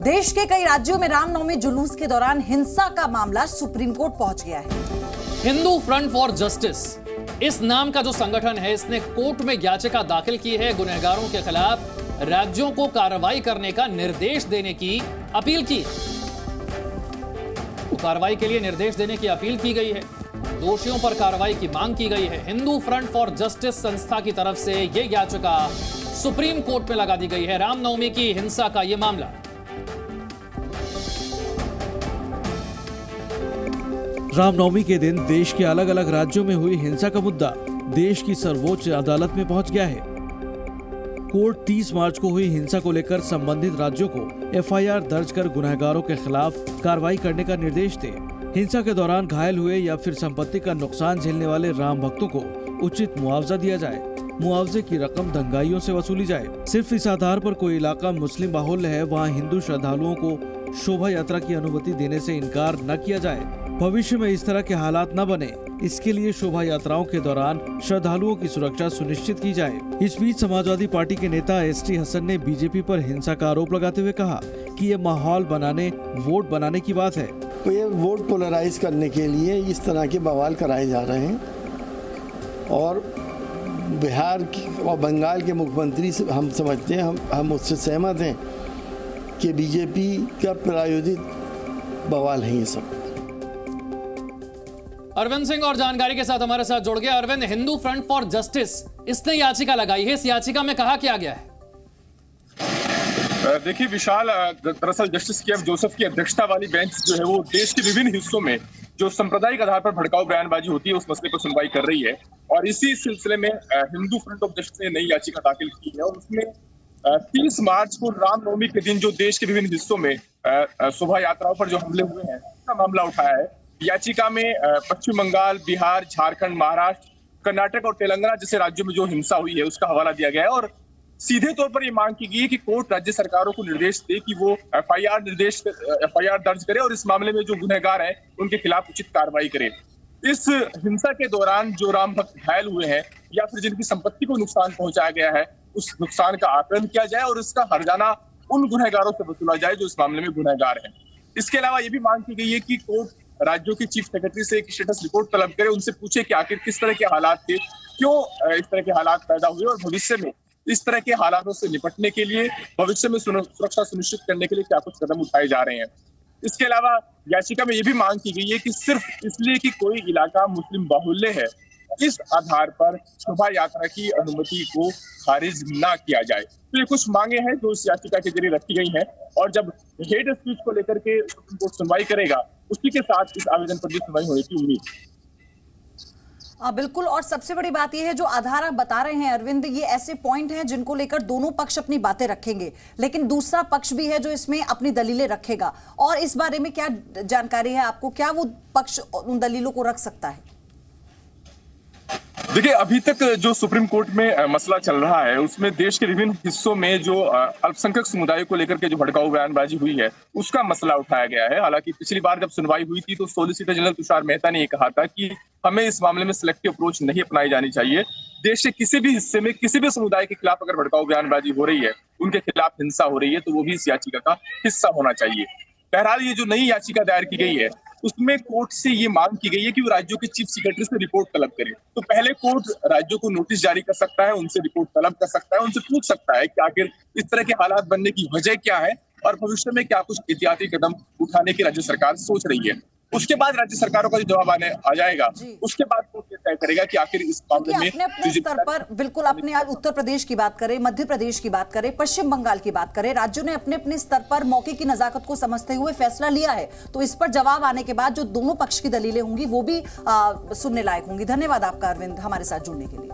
देश के कई राज्यों में रामनवमी जुलूस के दौरान हिंसा का मामला सुप्रीम कोर्ट पहुंच गया है। हिंदू फ्रंट फॉर जस्टिस इस नाम का जो संगठन है, इसने कोर्ट में याचिका दाखिल की है। गुनहगारों के खिलाफ राज्यों को कार्रवाई करने का निर्देश देने की अपील की। तो कार्रवाई के लिए निर्देश देने की अपील की गई है, दोषियों पर कार्रवाई की मांग की गई है। हिंदू फ्रंट फॉर जस्टिस संस्था की तरफ से यह याचिका सुप्रीम कोर्ट में लगा दी गई है। रामनवमी की हिंसा का यह मामला। रामनवमी के दिन देश के अलग अलग राज्यों में हुई हिंसा का मुद्दा देश की सर्वोच्च अदालत में पहुंच गया है। कोर्ट 30 मार्च को हुई हिंसा को लेकर संबंधित राज्यों को एफआईआर दर्ज कर गुनहगारों के खिलाफ कार्रवाई करने का निर्देश दे। हिंसा के दौरान घायल हुए या फिर संपत्ति का नुकसान झेलने वाले राम भक्तों को उचित मुआवजा दिया जाए। मुआवजे की रकम दंगाइयों से वसूली जाए। सिर्फ इस आधार पर कोई इलाका मुस्लिम बाहुल्य है, वहाँ हिंदू श्रद्धालुओं को शोभा यात्रा की अनुमति देने से इनकार न किया जाए। भविष्य में इस तरह के हालात न बने, इसके लिए शोभा यात्राओं के दौरान श्रद्धालुओं की सुरक्षा सुनिश्चित की जाए। इस बीच समाजवादी पार्टी के नेता एसटी हसन ने बीजेपी पर हिंसा का आरोप लगाते हुए कहा कि ये माहौल बनाने, वोट बनाने की बात है। तो ये वोट पोलराइज करने के लिए इस तरह के बवाल कराए जा रहे हैं और बिहार और बंगाल के मुख्यमंत्री से हम समझते हैं, हम उससे सहमत हैं कि बीजेपी का प्रायोजित बवाल है ये सब। अरविंद सिंह और जानकारी के साथ हमारे साथ जुड़ गए। Arvind, Hindu front for justice इसने याचिका लगाई है, इस याचिका में कहा क्या गया है? देखिए विशाल, दरअसल जस्टिस के एफ जोसेफ की अध्यक्षता वाली बेंच जो है वो देश के विभिन्न हिस्सों में जो सांप्रदायिक आधार पर भड़काऊ बयानबाजी होती है उस मसले पर सुनवाई कर रही है। और इसी सिलसिले में हिंदू फ्रंट ऑफ जस्टिस ने नई याचिका दाखिल की है और उसमें 30 मार्च को रामनवमी के दिन जो देश के विभिन्न हिस्सों में शोभा यात्राओं पर जो हमले हुए हैं उसका मामला उठाया है। याचिका में पश्चिम बंगाल, बिहार, झारखंड, महाराष्ट्र, कर्नाटक और तेलंगाना जैसे राज्यों में जो हिंसा हुई है उसका हवाला दिया गया है और सीधे तौर पर ये मांग की गई है कि कोर्ट राज्य सरकारों को निर्देश दे कि वो एफआईआर दर्ज करे और इस मामले में जो गुनहगार हैं उनके खिलाफ उचित कार्रवाई करे। इस हिंसा के दौरान जो राम भक्त घायल हुए हैं या फिर जिनकी संपत्ति को नुकसान पहुंचाया गया है उस नुकसान का आकलन किया जाए और इसका हर्जाना उन गुनहगारों से वसूला जाए जो इस मामले में गुनहगार हैं। इसके अलावा ये भी मांग की गई है कि कोर्ट राज्यों के चीफ सेक्रेटरी से एक स्टेटस रिपोर्ट तलब करे, उनसे पूछे कि आखिर किस तरह के हालात थे, क्यों इस तरह के हालात पैदा हुए और भविष्य में इस तरह के हालातों से निपटने के लिए, भविष्य में सुरक्षा सुनिश्चित करने के लिए क्या कुछ कदम उठाए जा रहे हैं। इसके अलावा याचिका में यह भी मांग की गई है कि सिर्फ इसलिए कि कोई इलाका मुस्लिम बाहुल्य है, इस आधार पर शोभा यात्रा की अनुमति को खारिज ना किया जाए। तो ये कुछ मांगे हैं जो इस याचिका के जरिए रखी गई हैं और जब हेट स्पीच को लेकर के सुप्रीम कोर्ट सुनवाई करेगा उसी के साथ इस आवेदन पर भी सुनवाई होने की उम्मीद। बिल्कुल। और सबसे बड़ी बात यह है जो आधार आप बता रहे हैं अरविंद, ये ऐसे पॉइंट हैं जिनको लेकर दोनों पक्ष अपनी बातें रखेंगे, लेकिन दूसरा पक्ष भी है जो इसमें अपनी दलीलें रखेगा। और इस बारे में क्या जानकारी है आपको, क्या वो पक्ष उन दलीलों को रख सकता है? देखिए अभी तक जो सुप्रीम कोर्ट में मसला चल रहा है उसमें देश के विभिन्न हिस्सों में जो अल्पसंख्यक समुदाय को लेकर के जो भड़काऊ बयानबाजी हुई है उसका मसला उठाया गया है। हालांकि पिछली बार जब सुनवाई हुई थी तो सॉलिसिटर जनरल तुषार मेहता ने ये कहा था कि हमें इस मामले में सिलेक्टिव अप्रोच नहीं अपनाई जानी चाहिए। देश के किसी भी हिस्से में किसी भी समुदाय के खिलाफ अगर भड़काऊ बयानबाजी हो रही है, उनके खिलाफ हिंसा हो रही है, तो वो भी इस याचिका का हिस्सा होना चाहिए। बहरहाल ये जो नई याचिका दायर की गई है उसमें कोर्ट से ये मांग की गई है कि वो राज्यों के चीफ सेक्रेटरी से रिपोर्ट तलब करे। तो पहले कोर्ट राज्यों को नोटिस जारी कर सकता है, उनसे रिपोर्ट तलब कर सकता है, उनसे पूछ सकता है कि आखिर इस तरह के हालात बनने की वजह क्या है और भविष्य में क्या कुछ एहतियाती कदम उठाने की राज्य सरकार सोच रही है। उसके बाद राज्य सरकारों का जो जवाब आ जाएगा उसके बाद कोर्ट तय करेगा कि आखिर इस मामले में अपने स्तर पर बिल्कुल अपने आज उत्तर प्रदेश की बात करें, मध्य प्रदेश की बात करें, पश्चिम बंगाल की बात करें, राज्यों ने अपने अपने स्तर पर मौके की नजाकत को समझते हुए फैसला लिया है। तो इस पर जवाब आने के बाद जो दोनों पक्ष की दलीलें होंगी वो भी सुनने लायक होंगी। धन्यवाद आपका अरविंद हमारे साथ जुड़ने के लिए।